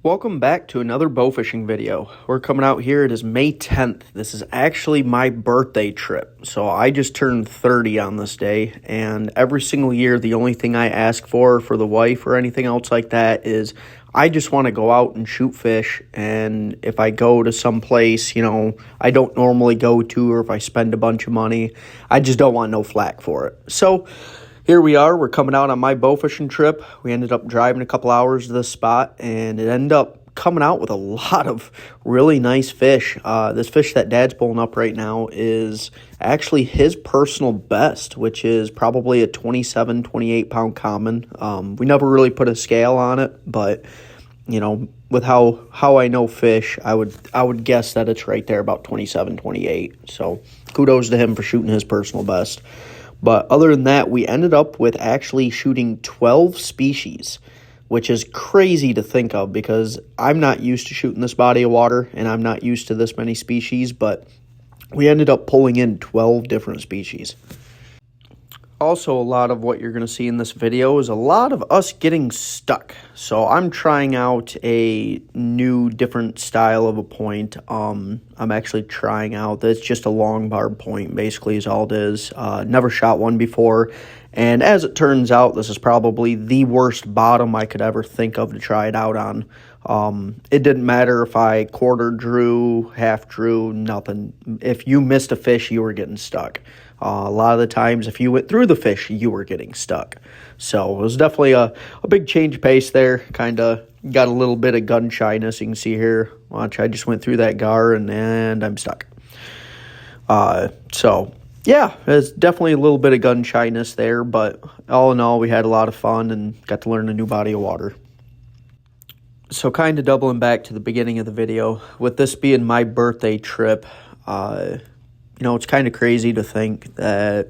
Welcome back to another bowfishing video. We're coming out here. It is May 10th. This is actually my birthday trip. So I just turned 30 on this day, and every single year the only thing I ask for the wife or anything else like that is I just want to go out and shoot fish. And if I go to some place, I don't normally go to, or if I spend a bunch of money, I just don't want no flack for it. So here we are. We're coming out on my bowfishing trip. We ended up driving a couple hours to this spot, and it ended up coming out with a lot of really nice fish. This fish that Dad's pulling up right now is actually his personal best, which is probably a 27, 28-pound common. We never really put a scale on it, but with how I know fish, I would guess that it's right there about 27, 28. So kudos to him for shooting his personal best. But other than that, we ended up with actually shooting 12 species, which is crazy to think of because I'm not used to shooting this body of water and I'm not used to this many species, but we ended up pulling in 12 different species. Also, a lot of what you're going to see in this video is a lot of us getting stuck. So I'm trying out a new different style of a point. I'm actually trying out that's just a long barb point, basically is all it is. Never shot one before. And as it turns out, this is probably the worst bottom I could ever think of to try it out on. It didn't matter if I quarter drew, half drew, nothing. If you missed a fish, you were getting stuck. A lot of the times, if you went through the fish, you were getting stuck. So it was definitely a big change of pace there. Kind of got a little bit of gun shyness. You can see here. Watch, I just went through that gar and I'm stuck. So yeah, there's definitely a little bit of gun shyness there. But all in all, we had a lot of fun and got to learn a new body of water. So kind of doubling back to the beginning of the video, with this being my birthday trip, it's kind of crazy to think that,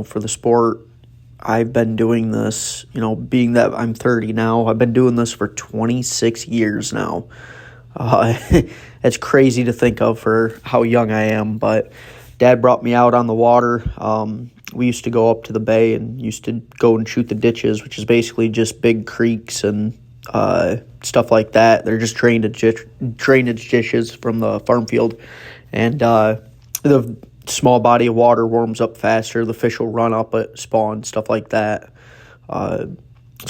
for the sport, I've been doing this, being that I'm 30 now, I've been doing this for 26 years now. It's crazy to think of for how young I am, but Dad brought me out on the water. We used to go up to the bay and used to go and shoot the ditches, which is basically just big creeks and stuff like that. They're just drainage ditches from the farm field. And the small body of water warms up faster. The fish will run up at spawn, stuff like that. So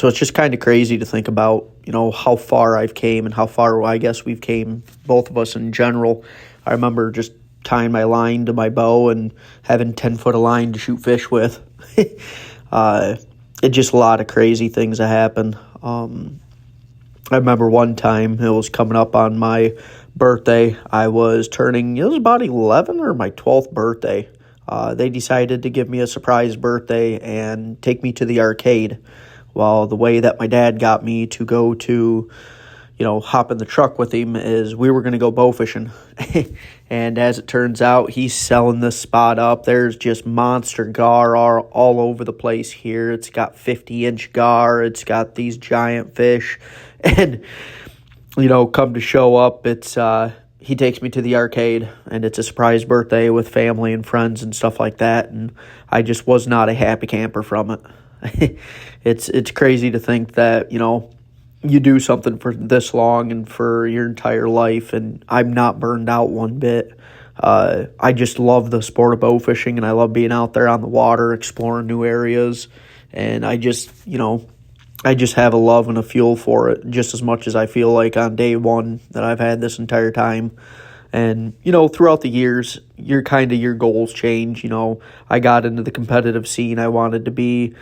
it's just kind of crazy to think about, how far I've came and how far I guess we've came, both of us in general. I remember just tying my line to my bow and having 10 foot of line to shoot fish with. It's just a lot of crazy things that happen. I remember one time it was coming up on my birthday. I was turning, it was about 11 or my 12th birthday. They decided to give me a surprise birthday and take me to the arcade. Well, the way that my dad got me to go to, hop in the truck with him is we were going to go bow fishing. And as it turns out, he's selling this spot up. There's just monster gar all over the place here. It's got 50-inch gar. It's got these giant fish. And, come to show up, it's he takes me to the arcade, and it's a surprise birthday with family and friends and stuff like that. And I just was not a happy camper from it. It's crazy to think that, you do something for this long and for your entire life, and I'm not burned out one bit. I just love the sport of bow fishing, and I love being out there on the water, exploring new areas, and I just have a love and a fuel for it just as much as I feel like on day one that I've had this entire time. And, throughout the years, your goals change. I got into the competitive scene. I wanted to be,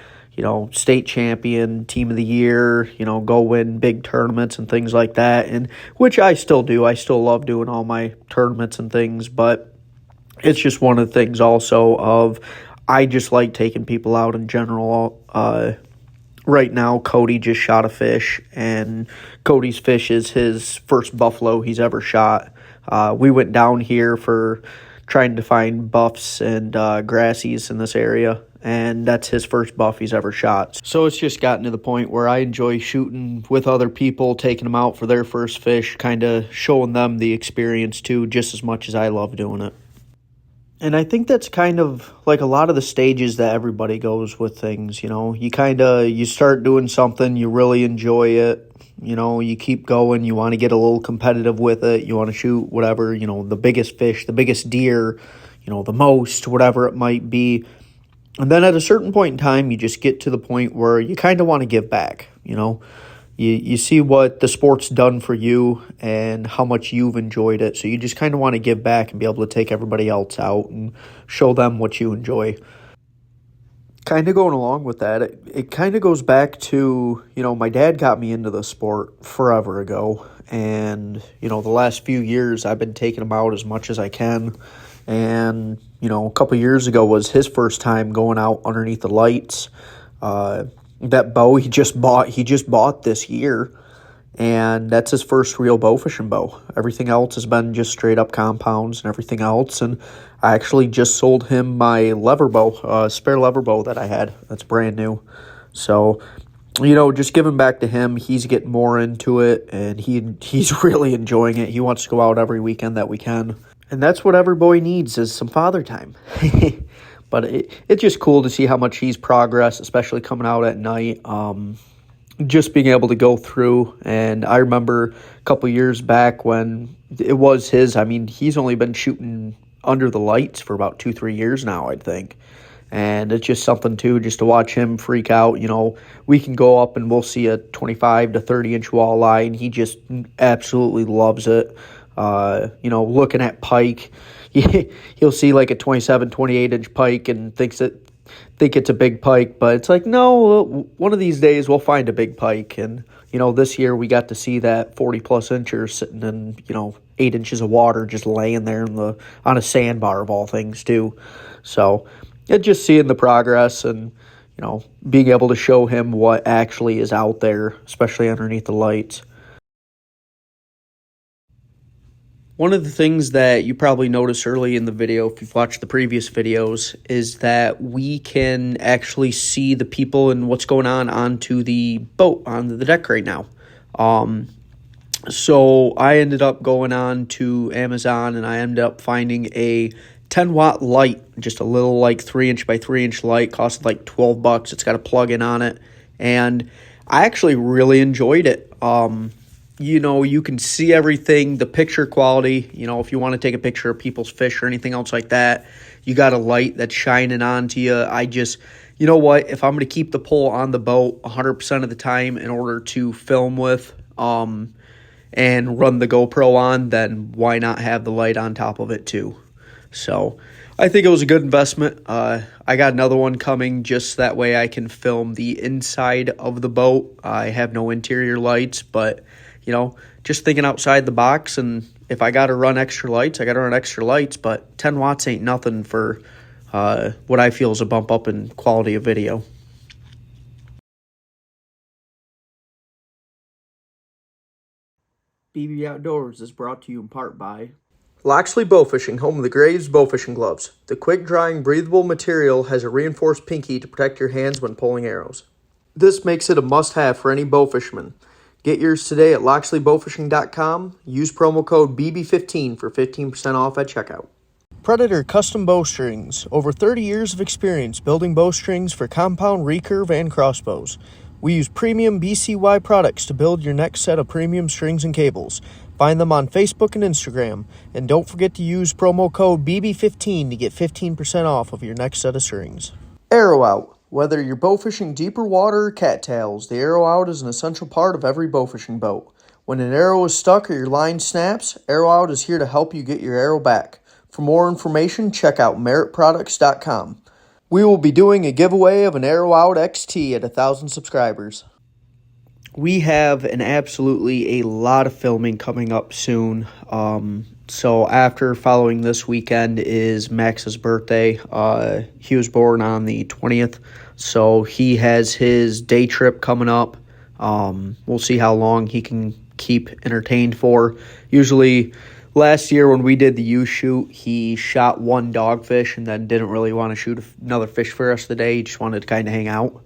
state champion, team of the year, go win big tournaments and things like that, and which I still do. I still love doing all my tournaments and things, but it's just one of the things also of I just like taking people out in general. Right now, Cody just shot a fish, and Cody's fish is his first buffalo he's ever shot. We went down here for trying to find buffs and grassies in this area, and that's his first buff he's ever shot. So it's just gotten to the point where I enjoy shooting with other people, taking them out for their first fish, kind of showing them the experience too, just as much as I love doing it. And I think that's kind of like a lot of the stages that everybody goes with things, you start doing something, you really enjoy it, you keep going, you want to get a little competitive with it, you want to shoot whatever, the biggest fish, the biggest deer, the most, whatever it might be. And then at a certain point in time, you just get to the point where you kind of want to give back. You see what the sport's done for you and how much you've enjoyed it. So you just kind of want to give back and be able to take everybody else out and show them what you enjoy. Kind of going along with that, it kind of goes back to, my dad got me into the sport forever ago. And, the last few years I've been taking him out as much as I can. And, a couple years ago was his first time going out underneath the lights. That bow he just bought this year, and that's his first real bow fishing bow. Everything else has been just straight up compounds and everything else, and I actually just sold him my lever bow, spare lever bow that I had. That's brand new. So, just giving back to him, he's getting more into it, and he's really enjoying it. He wants to go out every weekend that we can, and that's what every boy needs is some father time. But it's just cool to see how much he's progressed, especially coming out at night. Just being able to go through. And I remember a couple years back when it was he's only been shooting under the lights for about 2-3 years now, I think. And it's just something, too, just to watch him freak out. We can go up and we'll see a 25 to 30-inch walleye, and he just absolutely loves it. Looking at pike, he'll see like a 27, 28-inch pike and think it's a big pike, but it's like, no, one of these days we'll find a big pike. And, this year we got to see that 40-plus incher sitting in, 8 inches of water just laying there on a sandbar of all things, too. So it's just seeing the progress and, being able to show him what actually is out there, especially underneath the lights. One of the things that you probably noticed early in the video, if you've watched the previous videos, is that we can actually see the people and what's going on onto the boat, onto the deck right now. So I ended up going on to Amazon, and I ended up finding a 10-watt light, just a little like 3-inch by 3-inch light, cost like $12. It's got a plug-in on it, and I actually really enjoyed it. You can see everything, the picture quality, if you want to take a picture of people's fish or anything else like that, you got a light that's shining onto you. You know what, if I'm going to keep the pole on the boat 100% of the time in order to film with and run the GoPro on, then why not have the light on top of it too? So I think it was a good investment. I got another one coming just that way I can film the inside of the boat. I have no interior lights, but just thinking outside the box, and if I got to run extra lights, I got to run extra lights, but 10 watts ain't nothing for what I feel is a bump up in quality of video. BB Outdoors is brought to you in part by Loxley Bowfishing, home of the Graves Bowfishing Gloves. The quick-drying, breathable material has a reinforced pinky to protect your hands when pulling arrows. This makes it a must-have for any bow fisherman. Get yours today at LoxleyBowfishing.com. Use promo code BB15 for 15% off at checkout. Predator Custom Bowstrings. Over 30 years of experience building bowstrings for compound, recurve, and crossbows. We use premium BCY products to build your next set of premium strings and cables. Find them on Facebook and Instagram. And don't forget to use promo code BB15 to get 15% off of your next set of strings. Arrow Out. Whether you're bowfishing deeper water or cattails, the arrow out is an essential part of every bowfishing boat. When an arrow is stuck or your line snaps, Arrow Out is here to help you get your arrow back. For more information, check out meritproducts.com. We will be doing a giveaway of an Arrow Out XT at 1,000 subscribers. We have a lot of filming coming up soon. So after following this weekend is Max's birthday. He was born on the 20th, so he has his day trip coming up. We'll see how long he can keep entertained for. Usually last year when we did the youth shoot, he shot one dogfish and then didn't really want to shoot another fish for the rest of the day. He just wanted to kind of hang out.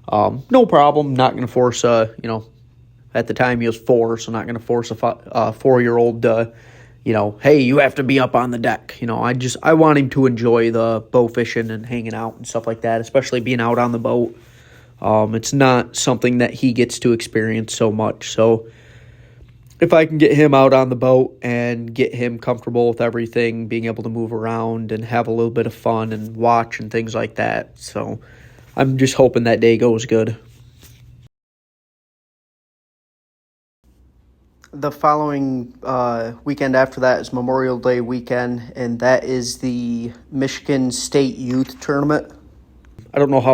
No problem. Not going to force at the time he was 4, so not going to force a 4-year-old to, hey, you have to be up on the deck. I want him to enjoy the bow fishing and hanging out and stuff like that, especially being out on the boat. It's not something that he gets to experience so much. So if I can get him out on the boat and get him comfortable with everything, being able to move around and have a little bit of fun and watch and things like that. So I'm just hoping that day goes good. The following weekend after that is Memorial Day weekend, and that is the Michigan State Youth Tournament. I don't know I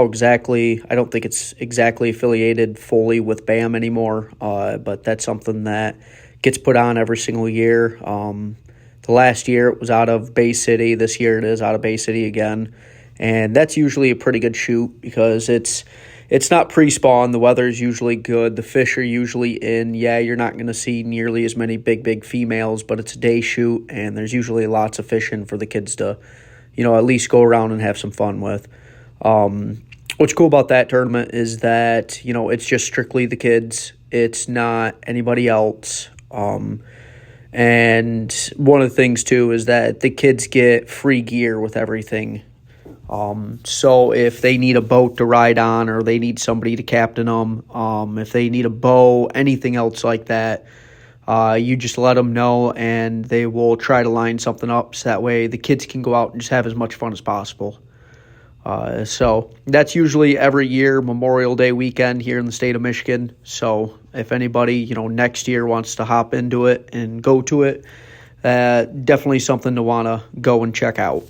don't think it's exactly affiliated fully with BAM anymore, but that's something that gets put on every single year. The last year it was out of Bay City. This year it is out of Bay City again. And that's usually a pretty good shoot because it's not pre-spawn. The weather's usually good. The fish are usually in. Yeah, you're not going to see nearly as many big females, but it's a day shoot, and there's usually lots of fish in for the kids to, at least go around and have some fun with. What's cool about that tournament is that, it's just strictly the kids. It's not anybody else. And one of the things, too, is that the kids get free gear with everything. So if they need a boat to ride on or they need somebody to captain them, if they need a bow, anything else like that, you just let them know and they will try to line something up so that way the kids can go out and just have as much fun as possible. So that's usually every year, Memorial Day weekend here in the state of Michigan. So if anybody, next year wants to hop into it and go to it, definitely something to want to go and check out.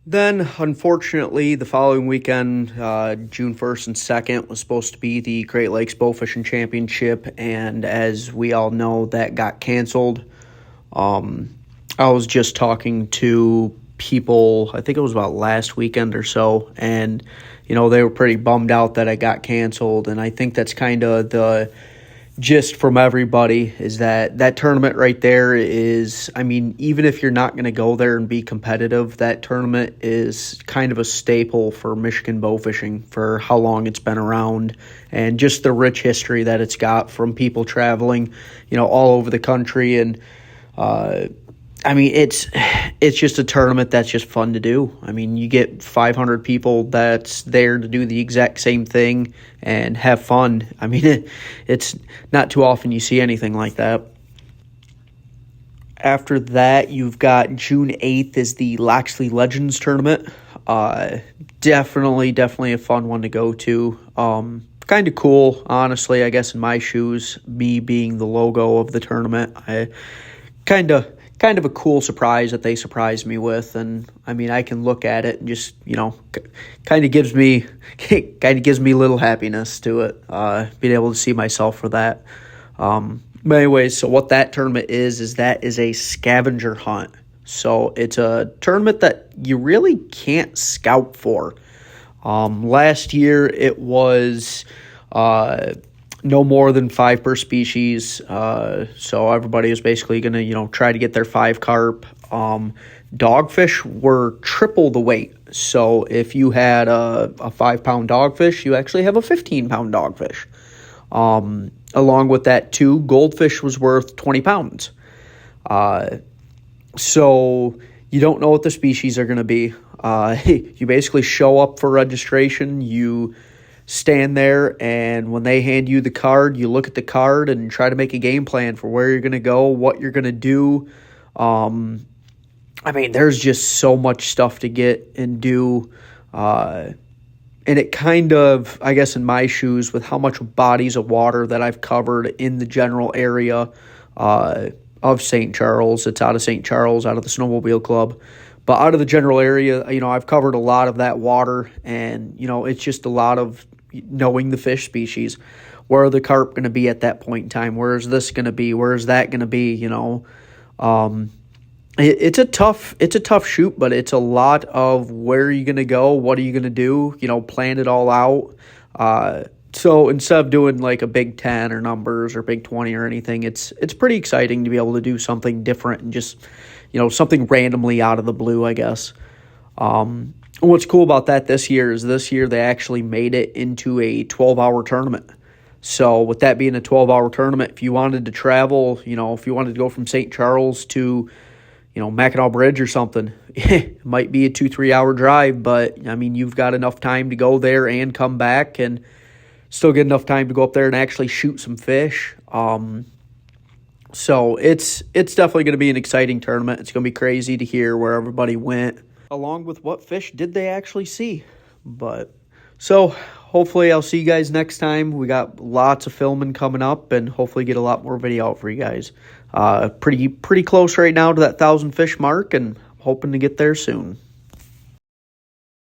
Then, unfortunately, the following weekend, June 1st and 2nd, was supposed to be the Great Lakes Bowfishing Championship, and as we all know, that got canceled. I was just talking to people, I think it was about last weekend or so, and, they were pretty bummed out that it got canceled, and I think that's kind of the gist from everybody is that tournament right there is, even if you're not going to go there and be competitive, that tournament is kind of a staple for Michigan bow fishing for how long it's been around and just the rich history that it's got from people traveling, all over the country. And, it's just a tournament that's just fun to do. You get 500 people that's there to do the exact same thing and have fun. It's not too often you see anything like that. After that, you've got June 8th is the Loxley Legends Tournament. Definitely a fun one to go to. Kind of cool, honestly, I guess, in my shoes, me being the logo of the tournament. I kind of a cool surprise that they surprised me with, and I can look at it and just kind of gives me a little happiness to it, being able to see myself for that. But anyways, so what that tournament is a scavenger hunt. So it's a tournament that you really can't scout for. Last year it was no more than 5 per species. So everybody was basically going to, try to get their 5 carp. Dogfish were triple the weight. So if you had a 5-pound dogfish, you actually have a 15-pound dogfish. Along with that, too, goldfish was worth 20 pounds. So you don't know what the species are going to be. You basically show up for registration. You stand there, and when they hand you the card, you look at the card and try to make a game plan for where you're going to go, what you're going to do. There's just so much stuff to get and do. And it kind of, I guess in my shoes, with how much bodies of water that I've covered in the general area of St. Charles. It's out of St. Charles, out of the Snowmobile Club. But out of the general area, I've covered a lot of that water, and, it's just a lot of knowing the fish species. Where are the carp going to be at that point in time? Where is this going to be? Where is that going to be? It's a tough shoot, but it's a lot of where are you going to go? What are you going to do? Plan it all out. So instead of doing like a Big 10 or numbers or Big 20 or anything, it's pretty exciting to be able to do something different and just, something randomly out of the blue, I guess. What's cool about that this year is they actually made it into a 12-hour tournament. So with that being a 12-hour tournament, if you wanted to travel, if you wanted to go from St. Charles to, Mackinac Bridge or something, it might be a 2-3 hour drive, but I mean, you've got enough time to go there and come back and still get enough time to go up there and actually shoot some fish. So it's definitely going to be an exciting tournament. It's going to be crazy to hear where everybody went, along with what fish did they actually see. But so hopefully I'll see you guys next time. We got lots of filming coming up, and hopefully get a lot more video out for you guys. Pretty close right now to that 1,000 fish mark, and hoping to get there soon.